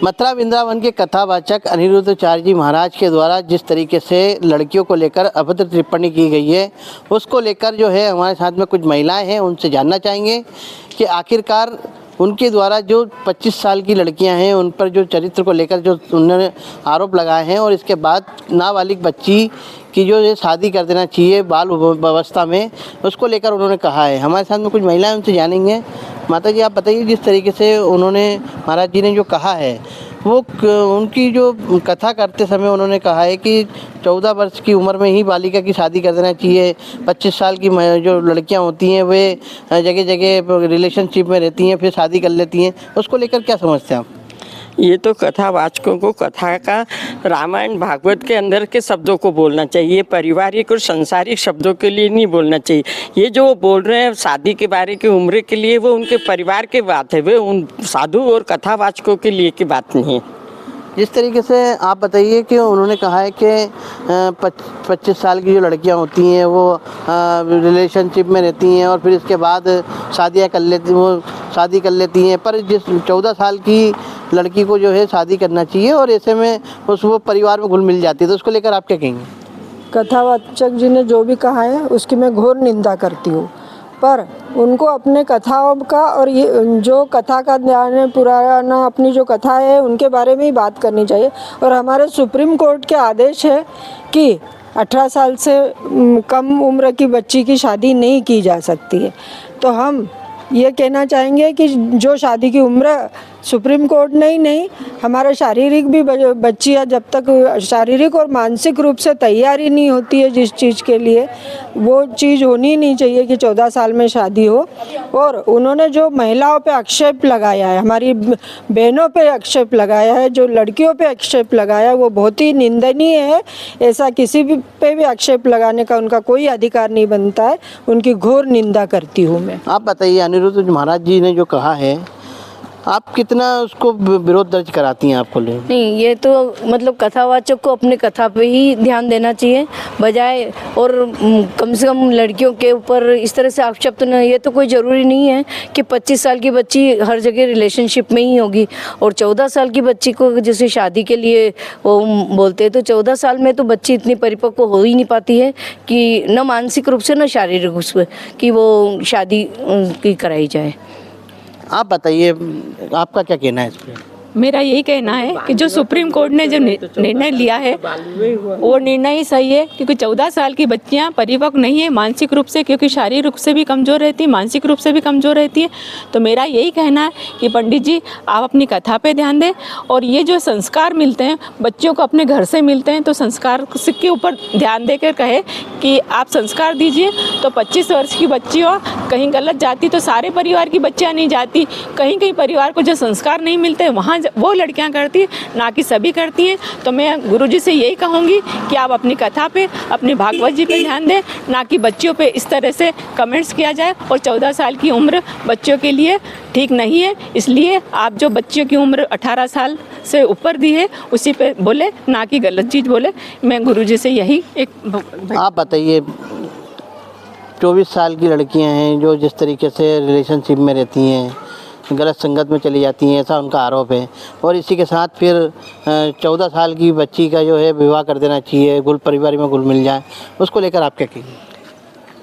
मथुरा वृंदावन के कथावाचक अनिरुद्धाचार्य जी महाराज के द्वारा जिस तरीके से लड़कियों को लेकर अभद्र टिप्पणी की गई है, उसको लेकर जो है हमारे साथ में कुछ महिलाएं हैं, उनसे जानना चाहेंगे कि आखिरकार उनके द्वारा जो 25 साल की लड़कियां हैं उन पर जो चरित्र को लेकर जो उन्होंने आरोप लगाए हैं और इसके बाद नाबालिग बच्ची की जो ये शादी कर देना चाहिए बाल अवस्था में, उसको लेकर उन्होंने कहा है। हमारे साथ में कुछ महिलाएं, उनसे जानेंगे। माता जी, आप बताइए, जिस तरीके से उन्होंने महाराज जी ने जो कहा है, वो उनकी जो कथा करते समय उन्होंने कहा है कि 14 वर्ष की उम्र में ही बालिका की शादी कर देना चाहिए। 25 साल की जो लड़कियां होती हैं वे जगह जगह रिलेशनशिप में रहती हैं, फिर शादी कर लेती हैं। उसको लेकर क्या समझते हैं आप? ये तो कथावाचकों को कथा का रामायण भागवत के अंदर के शब्दों को बोलना चाहिए, पारिवारिक और सांसारिक शब्दों के लिए नहीं बोलना चाहिए। ये जो वो बोल रहे हैं शादी के बारे की उम्र के लिए, वो उनके परिवार की बात है, वे उन साधु और कथावाचकों के लिए की बात नहीं है। जिस तरीके से आप बताइए कि उन्होंने कहा है कि 25 साल की जो लड़कियां होती हैं वो रिलेशनशिप में रहती हैं और फिर इसके बाद शादियां कर लेती, वो शादी कर लेती हैं, पर जिस 14 साल की लड़की को जो है शादी करना चाहिए और ऐसे में वो परिवार में घुल मिल जाती है, तो उसको लेकर आप क्या कहेंगे? कथावाचक जी ने जो भी कहा है उसकी मैं घोर निंदा करती हूँ, पर उनको अपने कथाओं का और ये जो कथा का ज्ञान है, पुराना अपनी जो कथा है उनके बारे में ही बात करनी चाहिए। और हमारे सुप्रीम कोर्ट के आदेश है कि 18 साल से कम उम्र की बच्ची की शादी नहीं की जा सकती है। तो हम ये कहना चाहेंगे कि जो शादी की उम्र सुप्रीम कोर्ट नहीं हमारे शारीरिक भी बच्चियाँ जब तक शारीरिक और मानसिक रूप से तैयारी नहीं होती है जिस चीज़ के लिए, वो चीज़ होनी नहीं चाहिए कि 14 साल में शादी हो। और उन्होंने जो महिलाओं पे आक्षेप लगाया है, हमारी बहनों पे आक्षेप लगाया है, जो लड़कियों पे आक्षेप लगाया है, वो बहुत ही निंदनीय है। ऐसा किसी भी पे भी आक्षेप लगाने का उनका कोई अधिकार नहीं बनता है। उनकी घोर निंदा करती हूँ मैं। आप बताइए, अनिरुद्ध महाराज जी ने जो कहा है, आप कितना उसको विरोध दर्ज कराती हैं? आपको ले नहीं, ये तो मतलब कथावाचक को अपने कथा पे ही ध्यान देना चाहिए, बजाय और कम से कम लड़कियों के ऊपर इस तरह से आक्षेप तो नहीं। ये तो कोई ज़रूरी नहीं है कि 25 साल की बच्ची हर जगह रिलेशनशिप में ही होगी और 14 साल की बच्ची को जैसे शादी के लिए वो बोलते हैं, तो 14 साल में तो बच्ची इतनी परिपक्व हो ही नहीं पाती है कि न मानसिक रूप से न शारीरिक रूप से कि वो शादी की कराई जाए। आप बताइए, आपका क्या कहना है इस पर? मेरा यही कहना है कि जो सुप्रीम कोर्ट ने जो निर्णय लिया है वो निर्णय ही सही है, क्योंकि 14 साल की बच्चियां परिपक्व नहीं है मानसिक रूप से, क्योंकि शारीरिक रूप से भी कमज़ोर रहती है, मानसिक रूप से भी कमज़ोर रहती है। तो मेरा यही कहना है कि पंडित जी आप अपनी कथा पे ध्यान दें और ये जो संस्कार मिलते हैं बच्चियों को अपने घर से मिलते हैं, तो संस्कार के ऊपर ध्यान देकर कहे कि आप संस्कार दीजिए। तो 25 वर्ष की बच्ची हो कहीं गलत जाती तो सारे परिवार की बच्चियाँ नहीं जाती, कहीं परिवार को जो संस्कार नहीं मिलते वहाँ वो लड़कियां करती हैं, ना कि सभी करती हैं। तो मैं गुरुजी से यही कहूँगी कि आप अपनी कथा पे, अपनी भागवत जी पे ध्यान दें, ना कि बच्चियों पे इस तरह से कमेंट्स किया जाए। और 14 साल की उम्र बच्चों के लिए ठीक नहीं है, इसलिए आप जो बच्चियों की उम्र 18 साल से ऊपर दी है उसी पे बोले, ना कि गलत चीज़ बोले। मैं गुरुजी से यही एक। आप बताइए, 24 साल की लड़कियां हैं जो जिस तरीके से रिलेशनशिप में रहती हैं, गलत संगत में चली जाती हैं, ऐसा उनका आरोप है, और इसी के साथ फिर 14 साल की बच्ची का जो है विवाह कर देना चाहिए, परिवार में घुल मिल जाए, उसको लेकर आप क्या कहेंगे?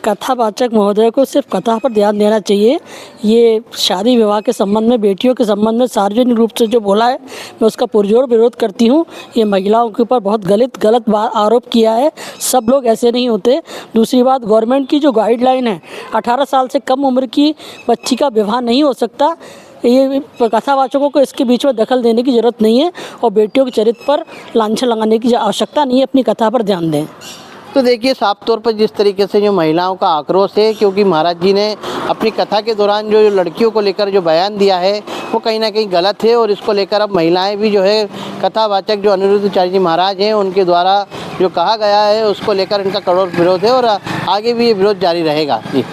कथावाचक महोदय को सिर्फ कथा पर ध्यान देना चाहिए। ये शादी विवाह के संबंध में, बेटियों के संबंध में सार्वजनिक रूप से जो बोला है, मैं उसका पुरजोर विरोध करती हूँ। ये महिलाओं के ऊपर बहुत गलत आरोप किया है। सब लोग ऐसे नहीं होते। दूसरी बात, गवर्नमेंट की जो गाइडलाइन है 18 साल से कम उम्र की बच्ची का विवाह नहीं हो सकता। ये कथावाचकों को इसके बीच में दखल देने की ज़रूरत नहीं है और बेटियों के चरित्र पर लांछन लगाने की आवश्यकता नहीं है। अपनी कथा पर ध्यान दें। तो देखिए, साफ तौर पर जिस तरीके से जो महिलाओं का आक्रोश है, क्योंकि महाराज जी ने अपनी कथा के दौरान जो लड़कियों को लेकर जो बयान दिया है वो कहीं ना कहीं गलत है, और इसको लेकर अब महिलाएं भी जो है कथावाचक जो अनिरुद्धाचार्य जी महाराज हैं उनके द्वारा जो कहा गया है उसको लेकर इनका कड़ोर विरोध है और आगे भी ये विरोध जारी रहेगा। जी।